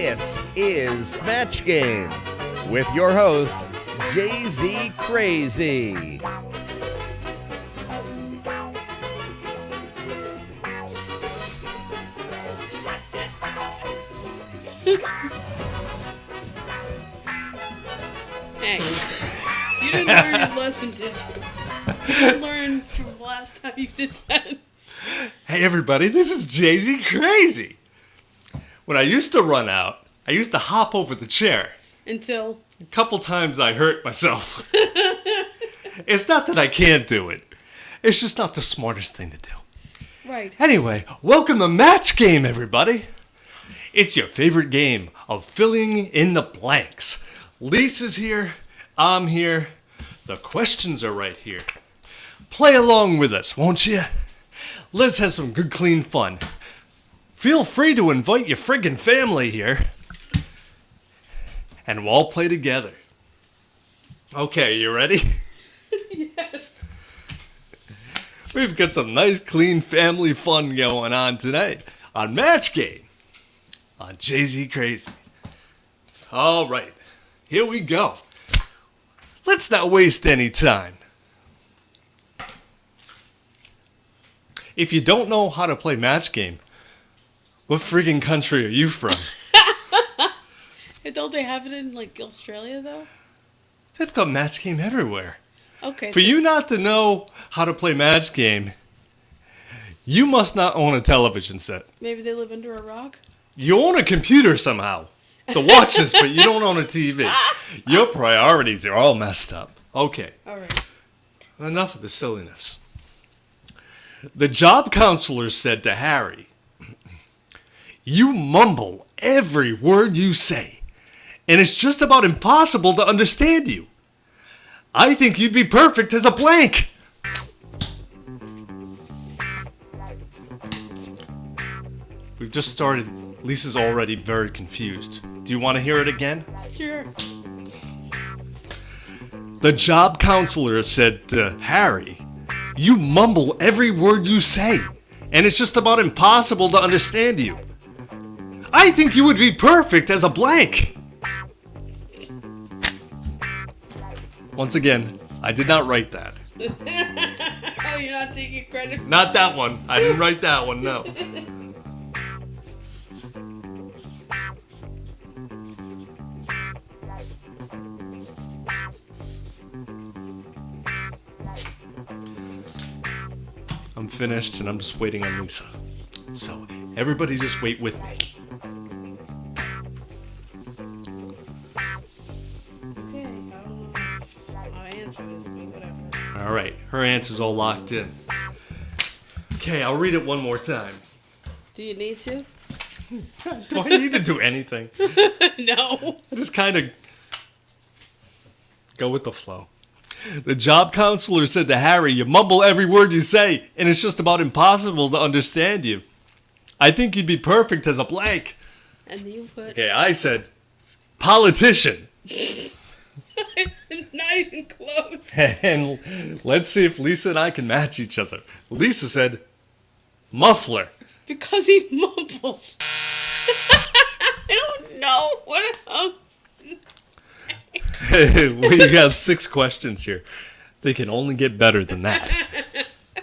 This is Match Game with your host, Jay-Z Crazy. Hey, you didn't learn your lesson, did you? You didn't learn from the last time you did that. Hey everybody, this is Jay-Z Crazy. When I used to run out, I used to hop over the chair. Until? A couple times I hurt myself. It's not that I can't do it. It's just not the smartest thing to do. Right. Anyway, welcome to Match Game, everybody. It's your favorite game of filling in the blanks. Lisa's here, I'm here, the questions are right here. Play along with us, won't you? Let's have some good, clean fun. Feel free to invite your friggin' family here. And we'll all play together. Okay, you ready? Yes. We've got some nice, clean family fun going on tonight on Match Game on Jay-Z Crazy. All right, here we go. Let's not waste any time. If you don't know how to play Match Game, what friggin' country are you from? Don't they have it in, like, Australia, though? They've got Match Game everywhere. Okay. For you not to know how to play Match Game, you must not own a television set. Maybe they live under a rock? You own a computer somehow to watch this, but you don't own a TV. Your priorities are all messed up. Okay. All right. Enough of the silliness. The job counselor said to Harry, "You mumble every word you say, and it's just about impossible to understand you. I think you'd be perfect as a blank." We've just started. Lisa's already very confused. Do you want to hear it again? Sure. The job counselor said to Harry, "You mumble every word you say, and it's just about impossible to understand you. I think you would be perfect as a blank." Once again, I did not write that. Oh, you're not taking credit? Not that one. I didn't write that one, no. I'm finished and I'm just waiting on Lisa. So, everybody just wait with me. Okay, I don't know how to answer this, but whatever. Alright, her answer's all locked in. Okay, I'll read it one more time. Do you need to? Do I need to do anything? No. I just kind of go with the flow. The job counselor said to Harry, "You mumble every word you say, and it's just about impossible to understand you. I think you'd be perfect as a blank." And you put... Okay, I said, politician. Not even close. And let's see if Lisa and I can match each other. Lisa said, muffler. Because he mumbles. I don't know what else. We have 6 questions here. They can only get better than that.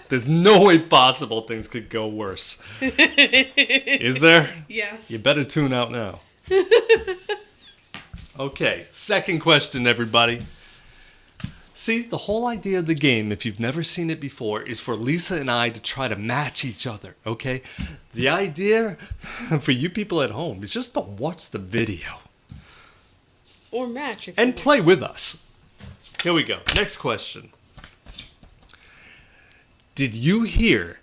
There's no way possible things could go worse. Is there? Yes. You better tune out now. Okay, second question, everybody. See, the whole idea of the game, if you've never seen it before, is for Lisa and I to try to match each other, okay? The idea for you people at home is just to watch the video. Or match. If And you play with us. Here we go. Next question. Did you hear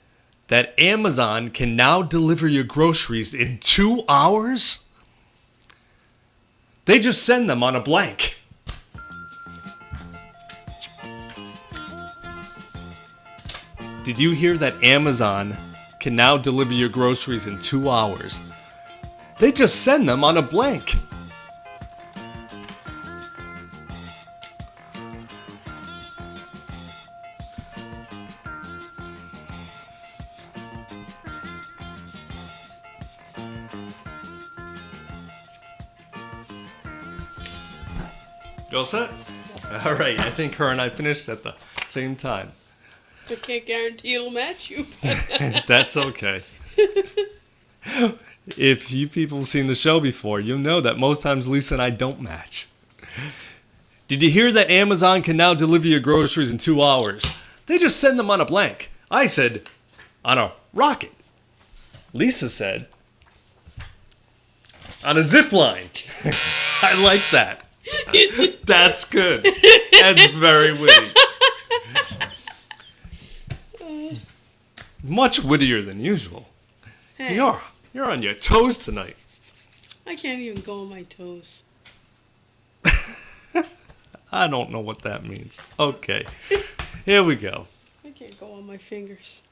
that Amazon can now deliver your groceries in 2 hours? They just send them on a blank. Did you hear that Amazon can now deliver your groceries in 2 hours? They just send them on a blank. You all set? All right. I think her and I finished at the same time. I can't guarantee it'll match you, but That's okay. If you people have seen the show before, you'll know that most times Lisa and I don't match. Did you hear that Amazon can now deliver your groceries in 2 hours? They just send them on a blank. I said, on a rocket. Lisa said, on a zip line. I like that. That's good. That's very witty. Much wittier than usual. hey, You're on your toes tonight. I can't even go on my toes. I don't know what that means. Okay. Here we go. I can't go on my fingers.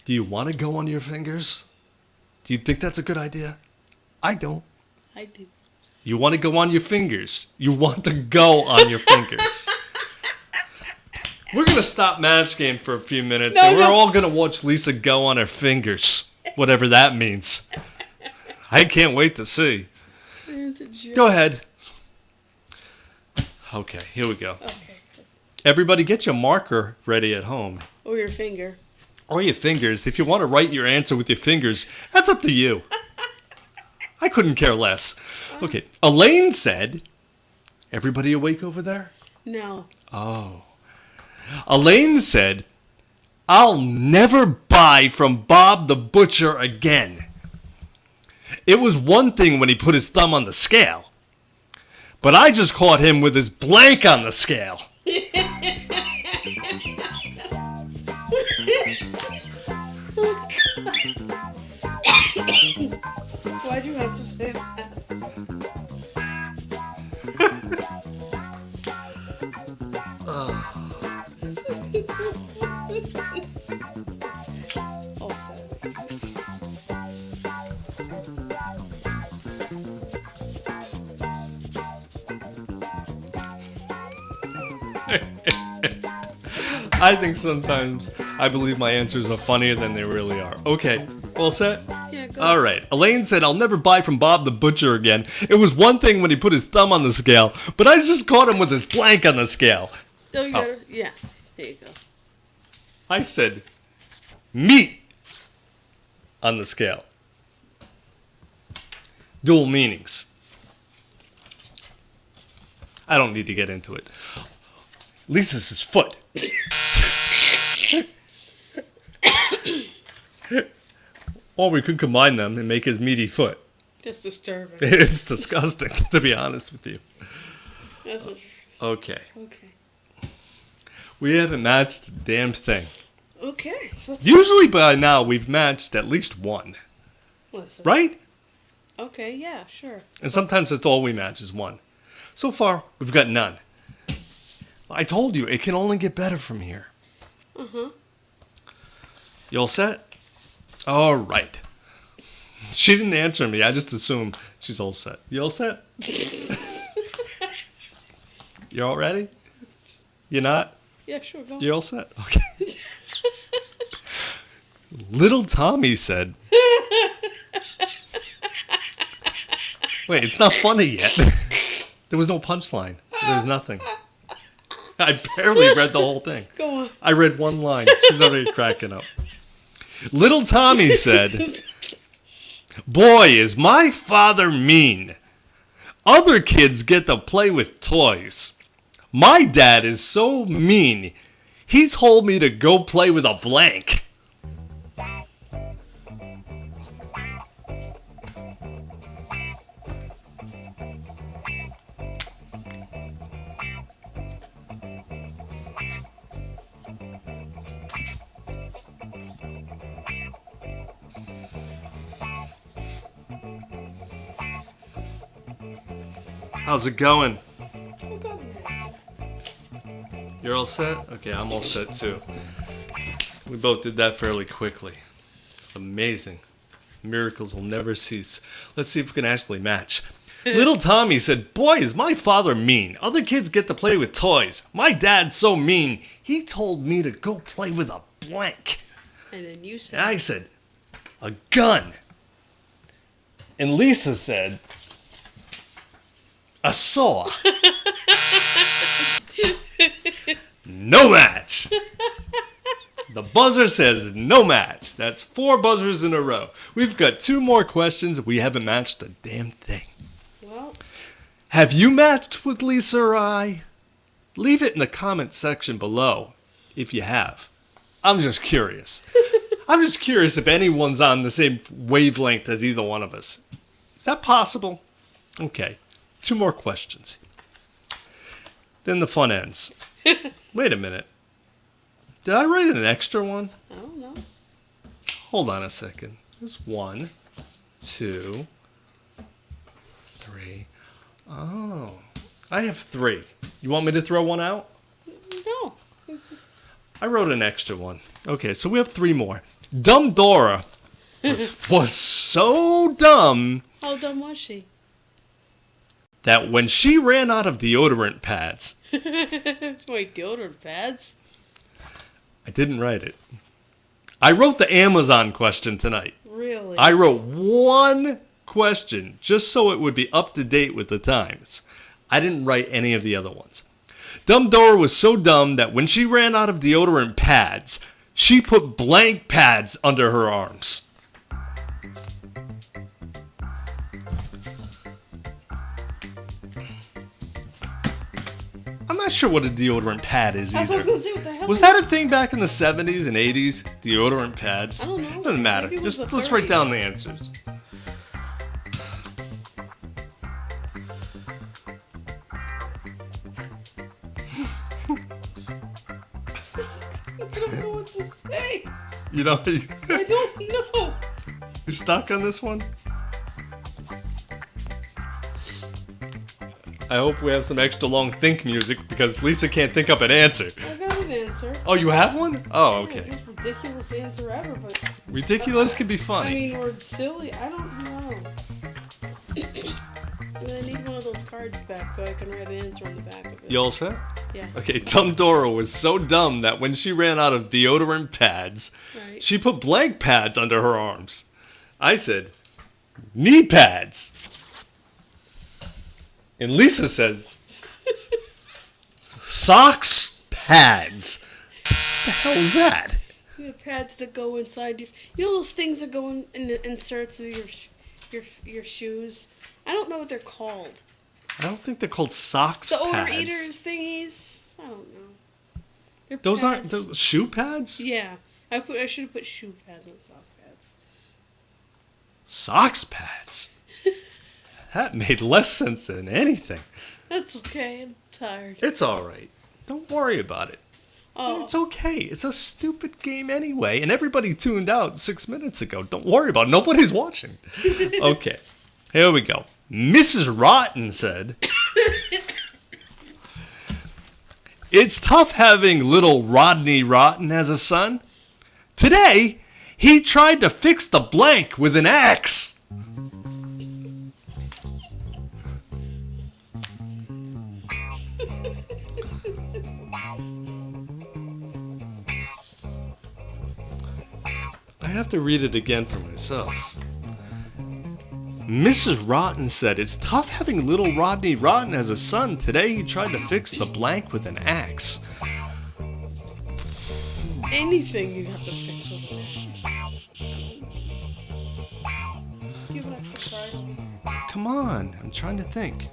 Do you want to go on your fingers? Do you think that's a good idea? I don't. I do. You want to go on your fingers. You want to go on your fingers. We're going to stop Match Game for a few minutes, and we're all going to watch Lisa go on her fingers, whatever that means. I can't wait to see. It's a joke. Go ahead. Okay, here we go. Okay. Everybody get your marker ready at home. Or your finger. Or your fingers. If you want to write your answer with your fingers, that's up to you. I couldn't care less. Okay, Elaine said, everybody awake over there? No. Oh. Elaine said, I'll never buy from Bob the Butcher again. It was one thing when he put his thumb on the scale, but I just caught him with his blank on the scale. Why'd you have to say that? All set. I think sometimes I believe my answers are funnier than they really are. Okay, all set? Yeah, go. All right. Elaine said, I'll never buy from Bob the Butcher again. It was one thing when he put his thumb on the scale, but I just caught him with his blank on the scale. Oh, you gotta, yeah. There you go. I said, meat on the scale. Dual meanings. I don't need to get into it. Lisa's his foot. Or we could combine them and make his meaty foot. That's disturbing. It's disgusting, to be honest with you. That's what, Okay. okay. We haven't matched a damn thing. Okay. Usually by now we've matched at least one. Listen. Right? Okay, yeah, sure. And sometimes that's all we match is one. So far, we've got none. I told you, it can only get better from here. Uh-huh. You all set? All right. She didn't answer me. I just assume she's all set. You all set? You all ready? You not? Yeah, sure, go. You all set? Okay. Little Tommy said... Wait, it's not funny yet. There was no punchline. There was nothing. I barely read the whole thing. Go on. I read one line. She's already cracking up. Little Tommy said, boy, is my father mean. Other kids get to play with toys. My dad is so mean. He told me to go play with a blank. How's it going? Oh, go ahead. You're all set? Okay, I'm all set too. We both did that fairly quickly. Amazing. Miracles will never cease. Let's see if we can actually match. Little Tommy said, boy, is my father mean. Other kids get to play with toys. My dad's so mean. He told me to go play with a blank. And then you said... And I said, a gun. And Lisa said, A saw. No match. The buzzer says no match. That's 4 buzzers in a row. We've got 2 more questions. We haven't matched a damn thing. Well, Have you matched with Lisa or I? Leave it in the comment section below if you have. I'm just curious. I'm just curious if anyone's on the same wavelength as either one of us. Is that possible? Okay, 2 more questions. Then the fun ends. Wait a minute. Did I write an extra one? I don't know. Hold on a second. There's 1, 2, 3. Oh, I have 3. You want me to throw one out? No. I wrote an extra one. Okay, so we have 3 more. Dumb Dora was so dumb How dumb was she? that when she ran out of deodorant pads, Wait, deodorant pads? I didn't write it. I wrote the Amazon question tonight. Really? I wrote 1 question just so it would be up to date with the times. I didn't write any of the other ones. Dumb Dora was so dumb that when she ran out of deodorant pads, she put blank pads under her arms. I'm not sure what a deodorant pad is I was either. gonna say, what the hell Was is that a thing back in the 70s and 80s? Deodorant pads? I don't know. Doesn't matter. Maybe it was Just the let's write 30s. down the answers. I don't know what to say. You know, I don't know. you're stuck on this one? I hope we have some extra long think music because Lisa can't think up an answer. I got an answer. Oh, you have one? Oh, Yeah, okay. most ridiculous answer ever, but Ridiculous can be I funny. mean, or silly. I don't know. I need one of those cards back so I can write an answer on the back of it. You all set? Yeah. Okay, Dumb Dora was so dumb that when she ran out of deodorant pads, Right. she put blank pads under her arms. I said, knee pads. And Lisa says, socks pads. What the hell is that? You have pads that go inside your. You know those things that go in the inserts of your shoes. I don't know what they're called. I don't think they're called socks The pads. overeaters thingies. I don't know. They're Those aren't pads. those shoe pads? Yeah, I should have put shoe pads and sock pads. Socks pads? That made less sense than anything. That's okay. I'm tired. It's alright. Don't worry about it. Oh, It's okay. It's a stupid game anyway, and everybody tuned out 6 minutes ago. Don't worry about it. Nobody's watching. Okay, here we go. Mrs. Rotten said, it's tough having little Rodney Rotten as a son. Today, he tried to fix the blank with an axe. I have to read it again for myself. Mrs. Rotten said, it's tough having little Rodney Rotten as a son. Today he tried to fix the blank with an axe. anything you have to fix with an axe. You have an extra card on me? Come on, I'm trying to think.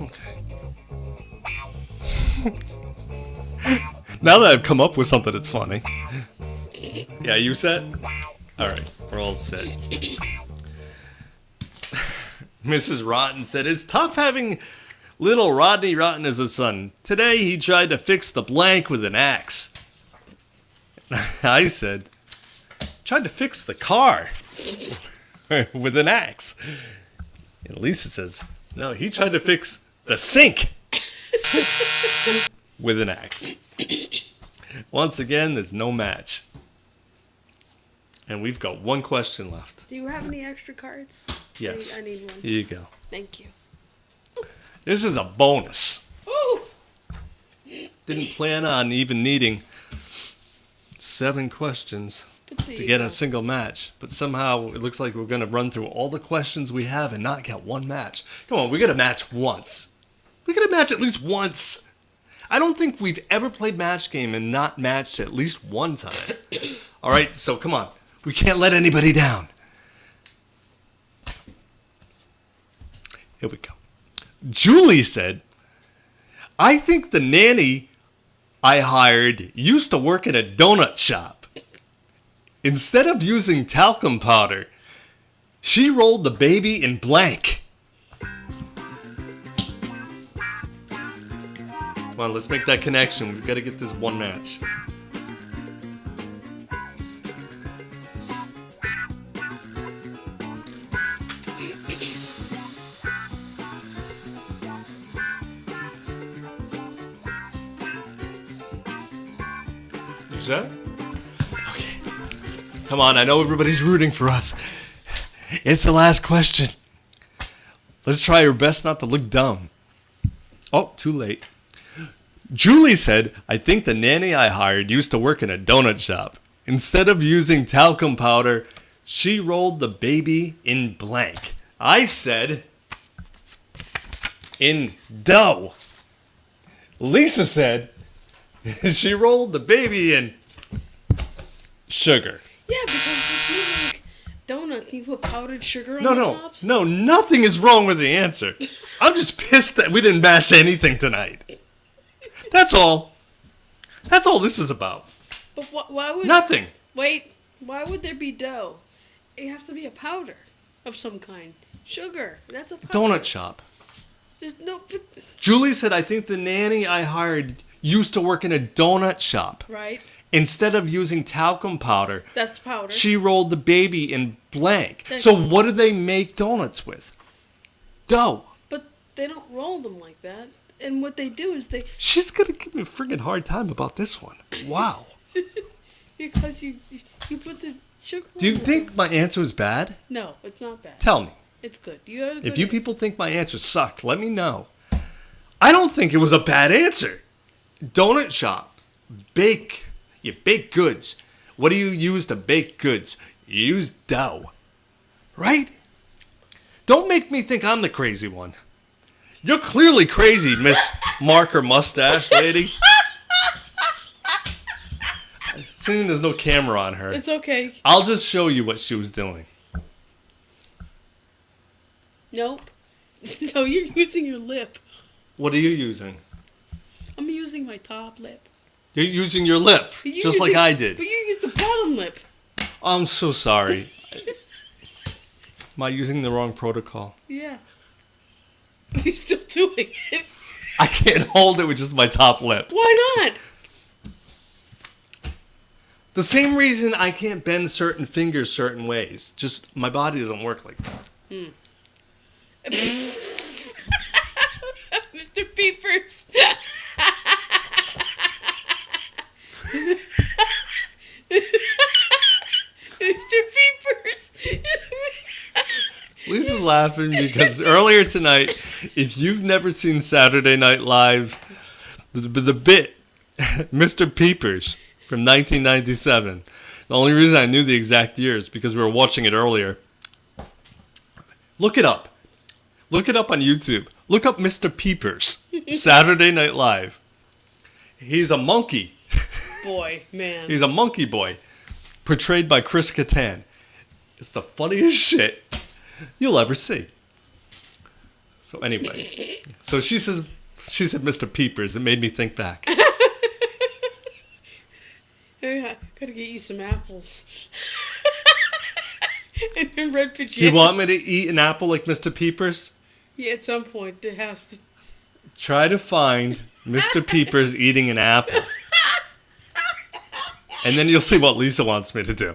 Okay. Now that I've come up with something that's funny. Yeah, you set? Alright, we're all set. Mrs. Rotten said, it's tough having little Rodney Rotten as a son. Today he tried to fix the blank with an axe. I said, tried to fix the car with an axe. And Lisa says, no, he tried to fix the sink with an axe. Once again, there's no match. And we've got one question left. Do you have any extra cards? Yes. I need one. Here you go. Thank you. This is a bonus. Ooh! didn't plan on even needing 7 questions to get a single match. But somehow it looks like we're going to run through all the questions we have and not get one match. Come on, we got to match once. We got to match at least once. I don't think we've ever played Match Game and not matched at least one time. All right, so come on. We can't let anybody down. Here we go. Julie said, I think the nanny I hired used to work at a donut shop. Instead of using talcum powder, she rolled the baby in blank. Come on, let's make that connection. We've got to get this one match. You set? Okay. Come on, I know everybody's rooting for us. It's the last question. Let's try our best not to look dumb. Oh, too late. Julie said, I think the nanny I hired used to work in a donut shop. Instead of using talcum powder, she rolled the baby in blank. I said, in dough. Lisa said, she rolled the baby in sugar. Yeah, because if you make donuts, you put powdered sugar on the tops. No, nothing is wrong with the answer. I'm just pissed that we didn't match anything tonight. That's all. That's all this is about. But why would... Nothing. Wait, why would there be dough? It has to be a powder of some kind. Sugar, that's a powder. Donut shop. There's no... Julie said, I think the nanny I hired used to work in a donut shop. Right. Instead of using talcum powder, That's powder. she rolled the baby in blank. So what do they make donuts with? Dough. But they don't roll them like that. And what they do is they... She's going to give me a friggin' hard time about this one. Wow. Because you put the sugar... Do you think my answer is bad? No, it's not bad. Tell me. It's good. You had a good If you answer. people think my answer sucked, let me know. I don't think it was a bad answer. Donut shop. Bake. You bake goods. What do you use to bake goods? You use dough. Right? Don't make me think I'm the crazy one. You're clearly crazy, Miss Marker Mustache Lady. Seeing there's no camera on her. It's okay. I'll just show you what she was doing. Nope. No, you're using your lip. What are you using? I'm using my top lip. You're using your lip, just like I did. But you used the bottom lip. I'm so sorry. Am I using the wrong protocol? Yeah. You're still doing it. I can't hold it with just my top lip. Why not? The same reason I can't bend certain fingers certain ways. Just my body doesn't work like that. Mr. Peepers. Mr. Peepers. Lisa's laughing because earlier tonight, if you've never seen Saturday Night Live, the bit, Mr. Peepers from 1997, the only reason I knew the exact year is because we were watching it earlier. Look it up. Look it up on YouTube. Look up Mr. Peepers, Saturday Night Live. He's a monkey. Boy, man. He's a monkey boy, portrayed by Chris Kattan. It's the funniest shit you'll ever see. So anyway, so she said Mr. Peepers. It made me think back. Yeah, gotta get you some apples. And red pajamas. Do you want me to eat an apple like Mr. Peepers? Yeah, at some point it has to. Try to find Mr. Peepers eating an apple. And then you'll see what Lisa wants me to do.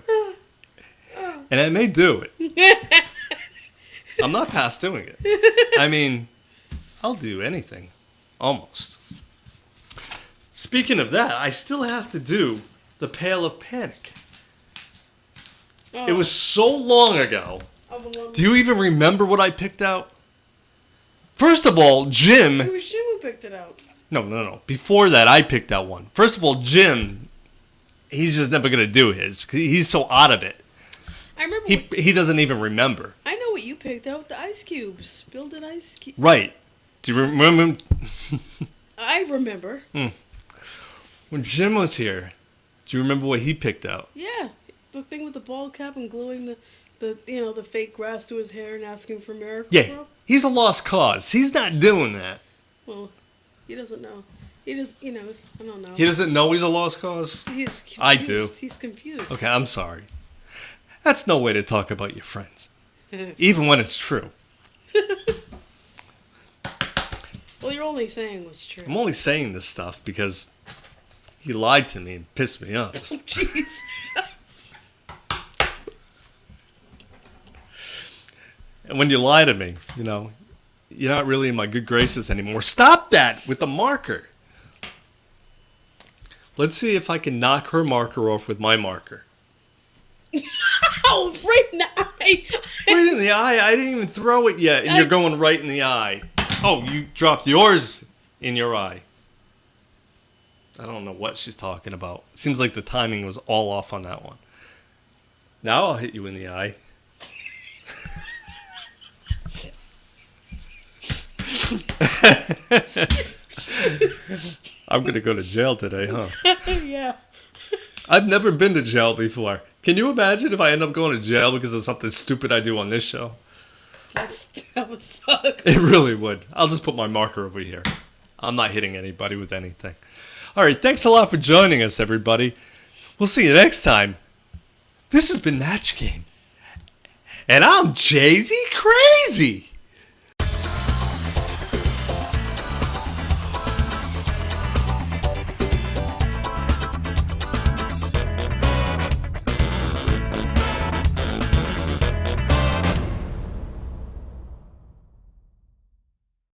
And I may do it. I'm not past doing it. I mean, I'll do anything. Almost. Speaking of that, I still have to do the Pail of Panic. Oh, It was so long ago. Do you even remember what I picked out? First of all, Jim... It was Jim who picked it out. No. Before that, I picked out one. First of all, Jim, he's just never going to do his. 'Cause he's so out of it. I remember. He doesn't even remember. I know what you picked out. The ice cubes. Build an ice cube. Right. Do you remember I remember. when Jim was here? Do you remember what he picked out? Yeah, the thing with the bald cap and gluing the fake grass to his hair and asking for miracles. Yeah, he's a lost cause. He's not doing that. Well, he doesn't know. He just, I don't know. He doesn't know he's a lost cause? He's confused. I do. He's confused. Okay, I'm sorry. That's no way to talk about your friends. Even when it's true. Well, you're only saying what's true. I'm only saying this stuff because he lied to me and pissed me off. Jeez. And when you lie to me, you're not really in my good graces anymore. Stop that with the marker. Let's see if I can knock her marker off with my marker. Oh, right in the eye. Right in the eye? I didn't even throw it yet, and you're going right in the eye. Oh, you dropped yours in your eye. I don't know what she's talking about. Seems like the timing was all off on that one. Now I'll hit you in the eye. I'm going to go to jail today, huh? Yeah. I've never been to jail before. Can you imagine if I end up going to jail because of something stupid I do on this show? That would suck. It really would. I'll just put my marker over here. I'm not hitting anybody with anything. All right, thanks a lot for joining us, everybody. We'll see you next time. This has been Match Game. And I'm Jay-Z Crazy.